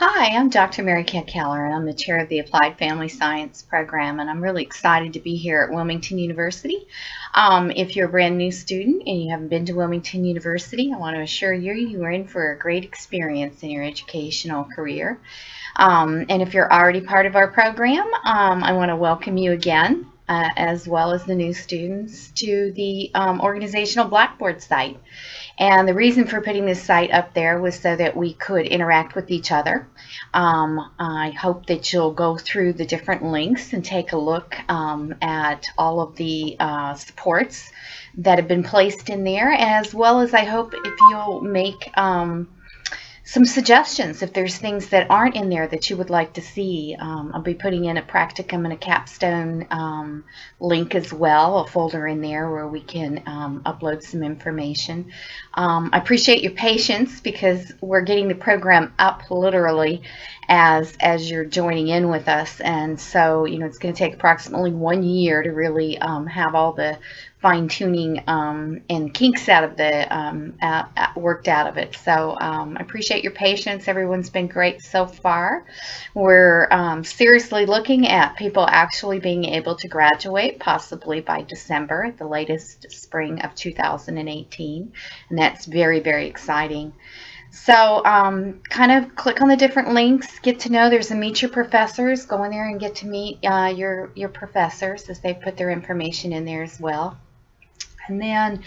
Hi, I'm Dr. Mary Keller, and I'm the chair of the Applied Family Science program, and I'm really excited to be here at Wilmington University. If you're a brand new student and you haven't been to Wilmington University, I want to assure you you are in for a great experience in your educational career. And if you're already part of our program, I want to welcome you again, as well as the new students, to the organizational Blackboard site. And the reason for putting this site up there was so that we could interact with each other. I hope that you'll go through the different links and take a look at all of the supports that have been placed in there, as well as I hope if you'll make some suggestions if there's things that aren't in there that you would like to see. I'll be putting in a practicum and a capstone link as well, a folder in there where we can upload some information. I appreciate your patience because we're getting the program up literally as you're joining in with us, and so it's going to take approximately 1 year to really have all the fine-tuning and kinks out of the worked out of it. So I appreciate your patience. Everyone's been great so far. We're seriously looking at people actually being able to graduate possibly by December at the latest, spring of 2018, and that's very, very exciting. So kind of click on the different links, get to know. There's a Meet Your Professors. Go in there and get to meet your professors as they put their information in there as well. And then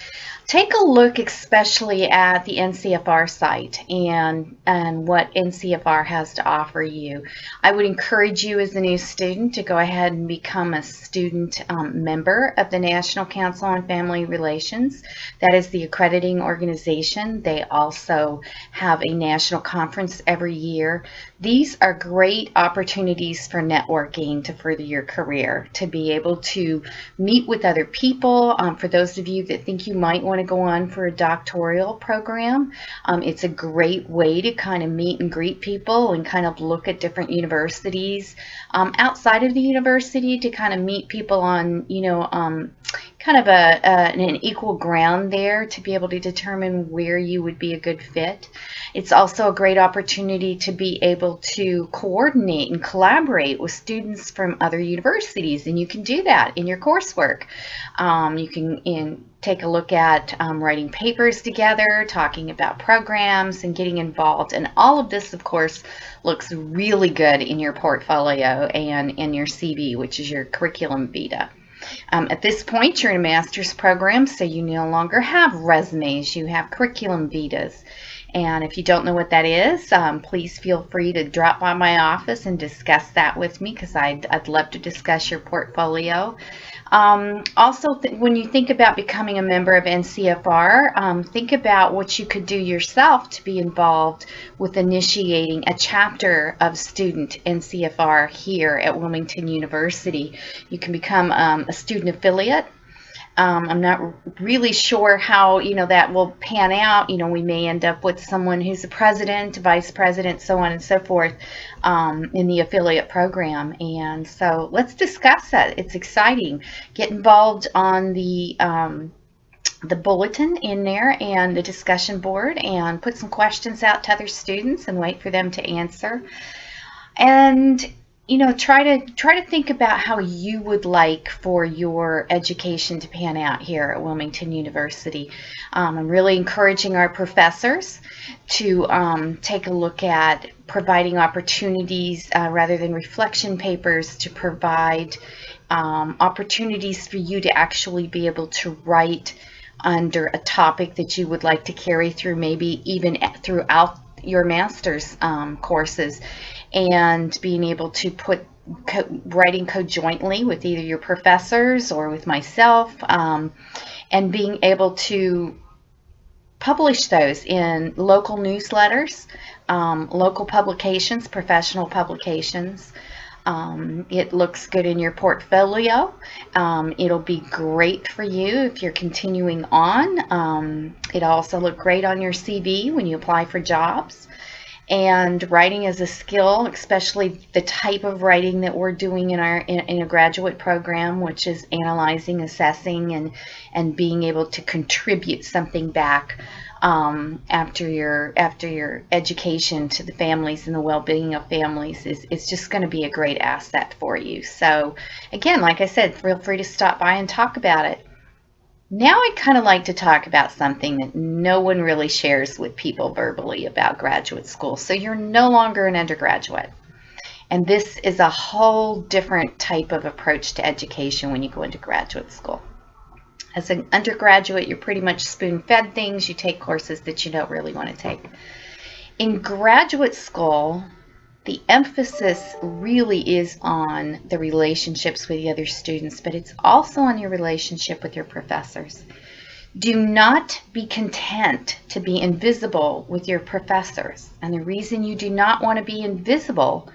take a look especially at the NCFR site and what NCFR has to offer you. I would encourage you as a new student to go ahead and become a student member of the National Council on Family Relations. That is the accrediting organization. They also have a national conference every year. These are great opportunities for networking to further your career, to be able to meet with other people. For those of you that think you might want to go on for a doctoral program, it's a great way to kind of meet and greet people and kind of look at different universities outside of the university, to kind of meet people on kind of an equal ground there, to be able to determine where you would be a good fit. It's also a great opportunity to be able to coordinate and collaborate with students from other universities, and you can do that in your coursework. You can take a look at writing papers together, talking about programs, and getting involved. And all of this, of course, looks really good in your portfolio and in your CV, which is your curriculum vitae. At this point, you're in a master's program, so you no longer have resumes, you have curriculum vitas. And if you don't know what that is, please feel free to drop by my office and discuss that with me, because I'd love to discuss your portfolio. Also, when you think about becoming a member of NCFR, think about what you could do yourself to be involved with initiating a chapter of student NCFR here at Wilmington University. You can become a student affiliate. I'm not really sure how that will pan out. We may end up with someone who's a president, vice president, so on and so forth in the affiliate program. And so let's discuss that. It's exciting. Get involved on the bulletin in there and the discussion board, and put some questions out to other students and wait for them to answer. And try to think about how you would like for your education to pan out here at Wilmington University. I'm really encouraging our professors to take a look at providing opportunities rather than reflection papers, to provide opportunities for you to actually be able to write under a topic that you would like to carry through, maybe even throughout your master's courses, and being able to put writing conjointly with either your professors or with myself, and being able to publish those in local newsletters, local publications, professional publications. It looks good in your portfolio. It'll be great for you if you're continuing on. It'll also look great on your CV when you apply for jobs. And writing is a skill, especially the type of writing that we're doing in a graduate program, which is analyzing, assessing, and being able to contribute something back after your education to the families and the well-being of families is just going to be a great asset for you. So again, like I said, feel free to stop by and talk about it. Now I'd kind of like to talk about something that no one really shares with people verbally about graduate school. So you're no longer an undergraduate. And this is a whole different type of approach to education when you go into graduate school. As an undergraduate, you're pretty much spoon-fed things. You take courses that you don't really want to take. In graduate school, the emphasis really is on the relationships with the other students, but it's also on your relationship with your professors. Do not be content to be invisible with your professors. And the reason you do not want to be invisible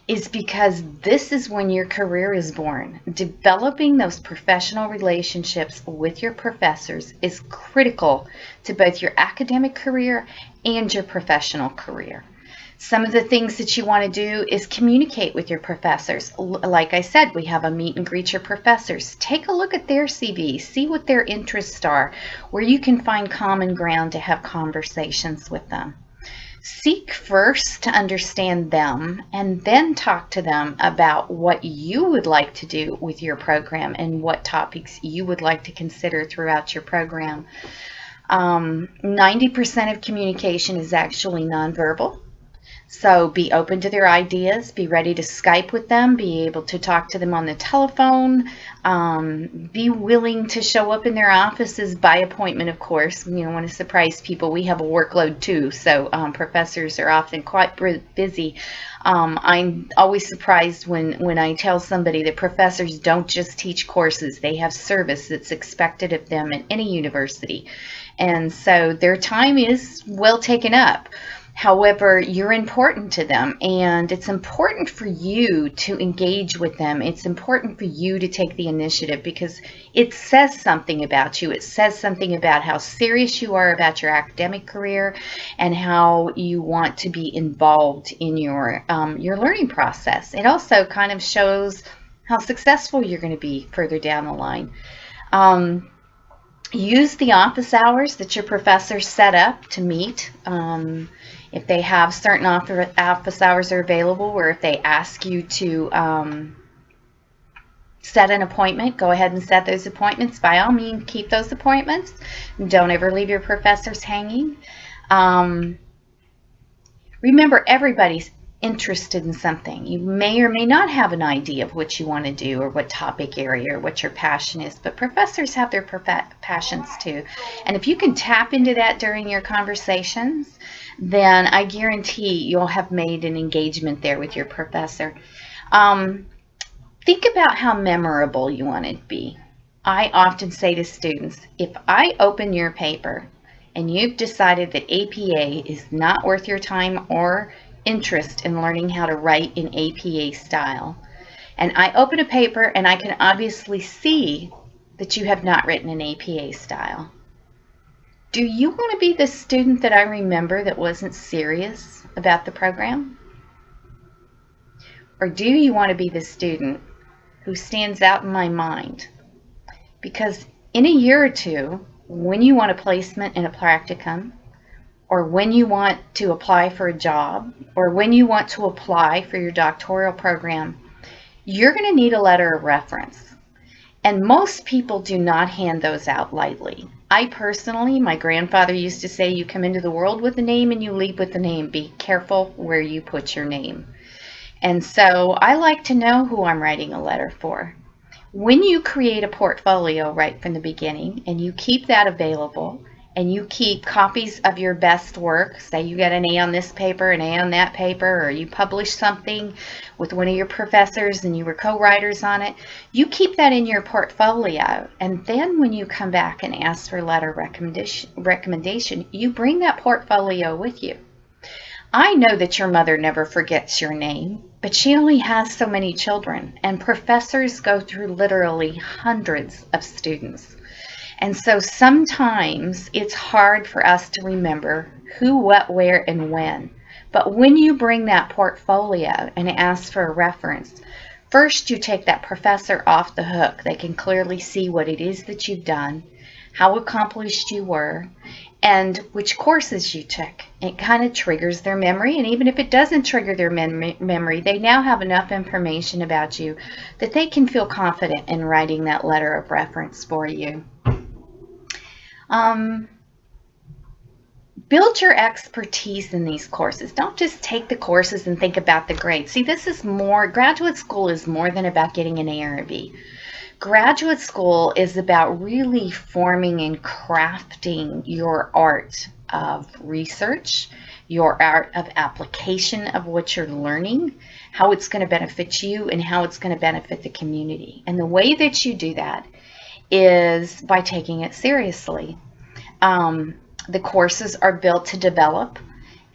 is because this is when your career is born. Developing those professional relationships with your professors is critical to both your academic career and your professional career. Some of the things that you want to do is communicate with your professors. Like I said, we have a meet and greet your professors. Take a look at their CV, see what their interests are, where you can find common ground to have conversations with them. Seek first to understand them and then talk to them about what you would like to do with your program and what topics you would like to consider throughout your program. 90% of communication is actually nonverbal. So be open to their ideas, be ready to Skype with them, be able to talk to them on the telephone, be willing to show up in their offices by appointment, of course. You don't want to surprise people. We have a workload too, so professors are often quite busy. I'm always surprised when I tell somebody that professors don't just teach courses. They have service that's expected of them at any university. And so their time is well taken up. However, you're important to them, and it's important for you to engage with them. It's important for you to take the initiative because it says something about you. It says something about how serious you are about your academic career and how you want to be involved in your learning process. It also kind of shows how successful you're going to be further down the line. Use the office hours that your professors set up to meet. If they have certain office hours are available, or if they ask you to set an appointment, go ahead and set those appointments. By all means, keep those appointments. Don't ever leave your professors hanging. Remember, everybody's interested in something. You may or may not have an idea of what you want to do or what topic area or what your passion is, but professors have their passions too. And if you can tap into that during your conversations, then I guarantee you'll have made an engagement there with your professor. Think about how memorable you want it to be. I often say to students, if I open your paper and you've decided that APA is not worth your time or interest in learning how to write in APA style, and I open a paper and I can obviously see that you have not written in APA style, do you want to be the student that I remember that wasn't serious about the program? Or do you want to be the student who stands out in my mind? Because in a year or two, when you want a placement in a practicum, or when you want to apply for a job, or when you want to apply for your doctoral program, you're going to need a letter of reference. And most people do not hand those out lightly. I personally, my grandfather used to say, you come into the world with a name and you leave with a name. Be careful where you put your name. And so I like to know who I'm writing a letter for. When you create a portfolio right from the beginning and you keep that available, and you keep copies of your best work, say you get an A on this paper, an A on that paper, or you publish something with one of your professors and you were co-writers on it, you keep that in your portfolio. And then when you come back and ask for letter recommendation, you bring that portfolio with you. I know that your mother never forgets your name, but she only has so many children, and professors go through literally hundreds of students. And so sometimes it's hard for us to remember who, what, where, and when. But when you bring that portfolio and ask for a reference, first you take that professor off the hook. They can clearly see what it is that you've done, how accomplished you were, and which courses you took. It kind of triggers their memory, and even if it doesn't trigger their memory, they now have enough information about you that they can feel confident in writing that letter of reference for you. Build your expertise in these courses. Don't just take the courses and think about the grades. See, this is more, graduate school is more than about getting an A or a B. Graduate school is about really forming and crafting your art of research, your art of application of what you're learning, how it's going to benefit you, and how it's going to benefit the community. And the way that you do that is by taking it seriously. The courses are built to develop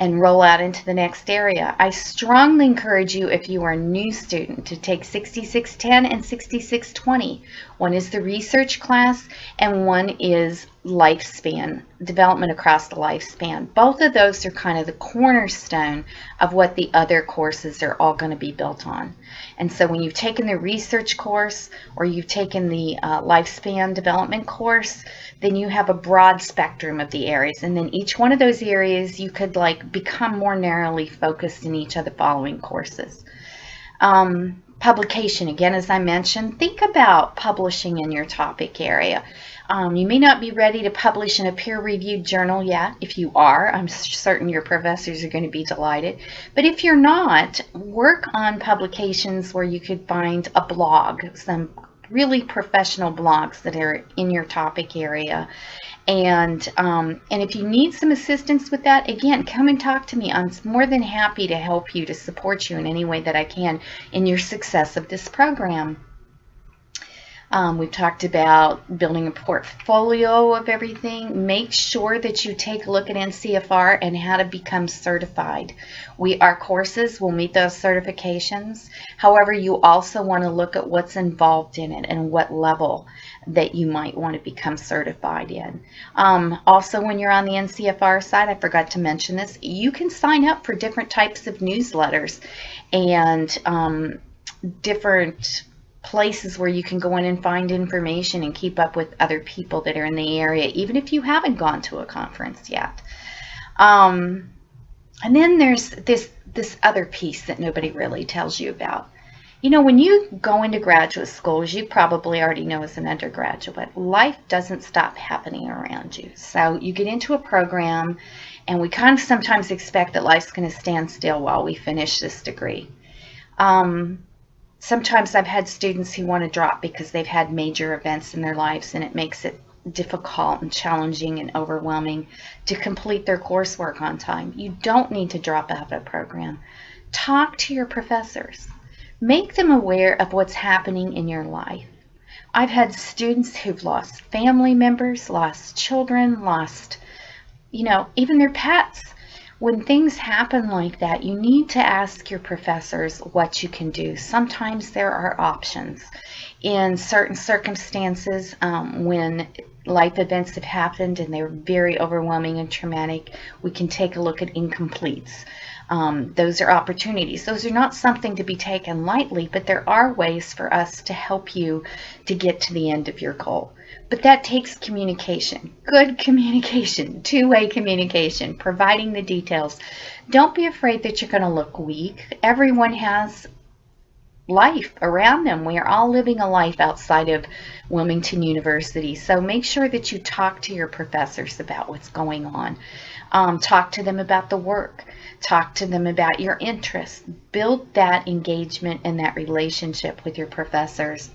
and roll out into the next area. I strongly encourage you, if you are a new student, to take 6610 and 6620. One is the research class and one is lifespan, development across the lifespan. Both of those are kind of the cornerstone of what the other courses are all going to be built on. And so when you've taken the research course or you've taken the lifespan development course, then you have a broad spectrum of the areas. And then each one of those areas you could like become more narrowly focused in each of the following courses. Publication, again, as I mentioned, think about publishing in your topic area. You may not be ready to publish in a peer-reviewed journal yet. If you are, I'm certain your professors are going to be delighted. But if you're not, work on publications where you could find a blog, some really professional blogs that are in your topic area. And if you need some assistance with that, again, come and talk to me. I'm more than happy to help you, to support you in any way that I can in your success of this program. We've talked about building a portfolio of everything. Make sure that you take a look at NCFR and how to become certified. Our courses will meet those certifications. However, you also want to look at what's involved in it and what level that you might want to become certified in. Also, when you're on the NCFR side, I forgot to mention this, you can sign up for different types of newsletters and different places where you can go in and find information and keep up with other people that are in the area, even if you haven't gone to a conference yet. And then there's this other piece that nobody really tells you about. You know, when you go into graduate school, as you probably already know as an undergraduate, life doesn't stop happening around you. So you get into a program, and we kind of sometimes expect that life's going to stand still while we finish this degree. Sometimes I've had students who want to drop because they've had major events in their lives, and it makes it difficult and challenging and overwhelming to complete their coursework on time. You don't need to drop out of a program. Talk to your professors. Make them aware of what's happening in your life. I've had students who've lost family members, lost children, lost, even their pets. When things happen like that, you need to ask your professors what you can do. Sometimes there are options. In certain circumstances, when life events have happened and they're very overwhelming and traumatic, we can take a look at incompletes. Those are opportunities. Those are not something to be taken lightly, but there are ways for us to help you to get to the end of your goal. But that takes communication, good communication, two-way communication, providing the details. Don't be afraid that you're going to look weak. Everyone has life around them. We are all living a life outside of Wilmington University. So make sure that you talk to your professors about what's going on. Talk to them about the work. Talk to them about your interests. Build that engagement and that relationship with your professors.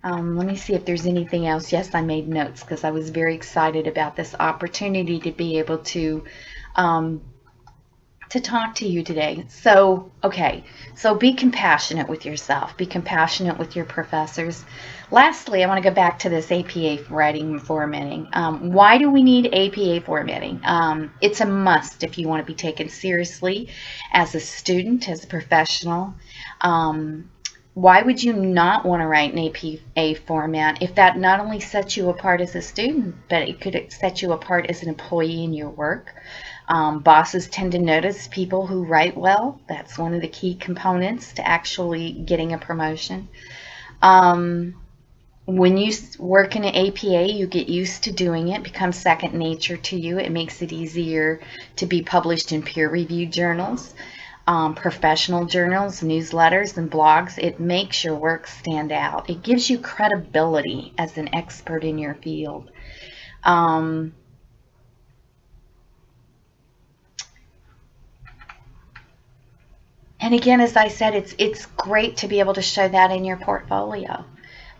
Let me see if there's anything else. Yes, I made notes because I was very excited about this opportunity to be able to talk to you today. So, okay, so be compassionate with yourself. Be compassionate with your professors. Lastly, I want to go back to this APA writing and formatting. Why do we need APA formatting? It's a must if you want to be taken seriously as a student, as a professional. Why would you not want to write an APA format if that not only sets you apart as a student, but it could set you apart as an employee in your work? Bosses tend to notice people who write well. That's one of the key components to actually getting a promotion. When you work in an APA, you get used to doing it. It becomes second nature to you. It makes it easier to be published in peer-reviewed journals, professional journals, newsletters, and blogs. It makes your work stand out. It gives you credibility as an expert in your field. And again, as I said, it's great to be able to show that in your portfolio,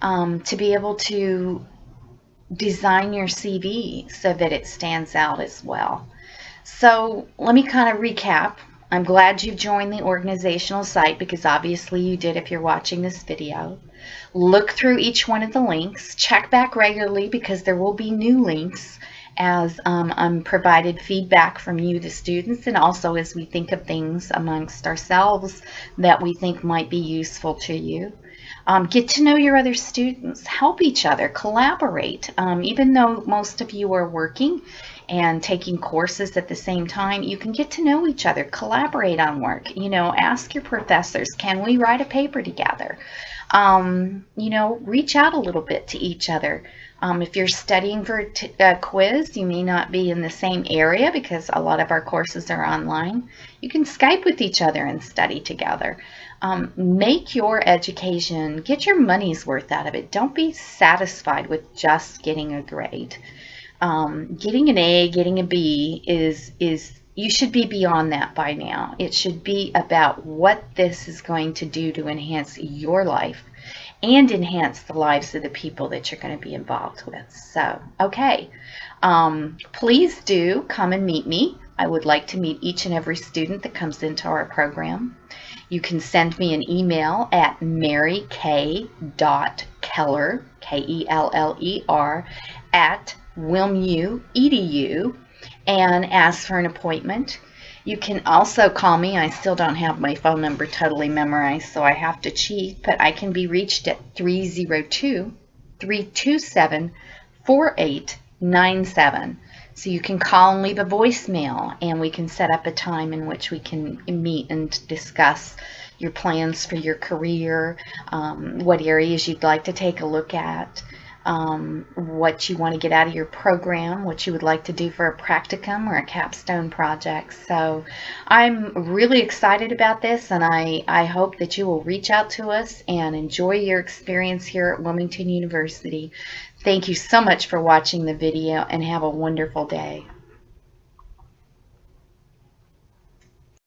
to be able to design your CV so that it stands out as well. So let me kind of recap. I'm glad you've joined the organizational site, because obviously you did if you're watching this video. Look through each one of the links. Check back regularly, because there will be new links as I'm provided feedback from you, the students, and also as we think of things amongst ourselves that we think might be useful to you. Get to know your other students. Help each other. Collaborate. Even though most of you are working and taking courses at the same time, you can get to know each other. Collaborate on work. You know, ask your professors, can we write a paper together? You know, reach out a little bit to each other. If you're studying for a quiz, you may not be in the same area because a lot of our courses are online. You can Skype with each other and study together. Make your education, get your money's worth out of it. Don't be satisfied with just getting a grade. Getting an A, getting a B you should be beyond that by now. It should be about what this is going to do to enhance your life and enhance the lives of the people that you're going to be involved with. So, okay. Please do come and meet me. I would like to meet each and every student that comes into our program. You can send me an email at maryk.keller, K-E-L-L-E-R, at WilmU.edu and ask for an appointment. You can also call me. I still don't have my phone number totally memorized, so I have to cheat, but I can be reached at 302-327-4897. So you can call and leave a voicemail, and we can set up a time in which we can meet and discuss your plans for your career, what areas you'd like to take a look at, what you want to get out of your program, what you would like to do for a practicum or a capstone project. So I'm really excited about this, and I hope that you will reach out to us and enjoy your experience here at Wilmington University. Thank you so much for watching the video, and have a wonderful day.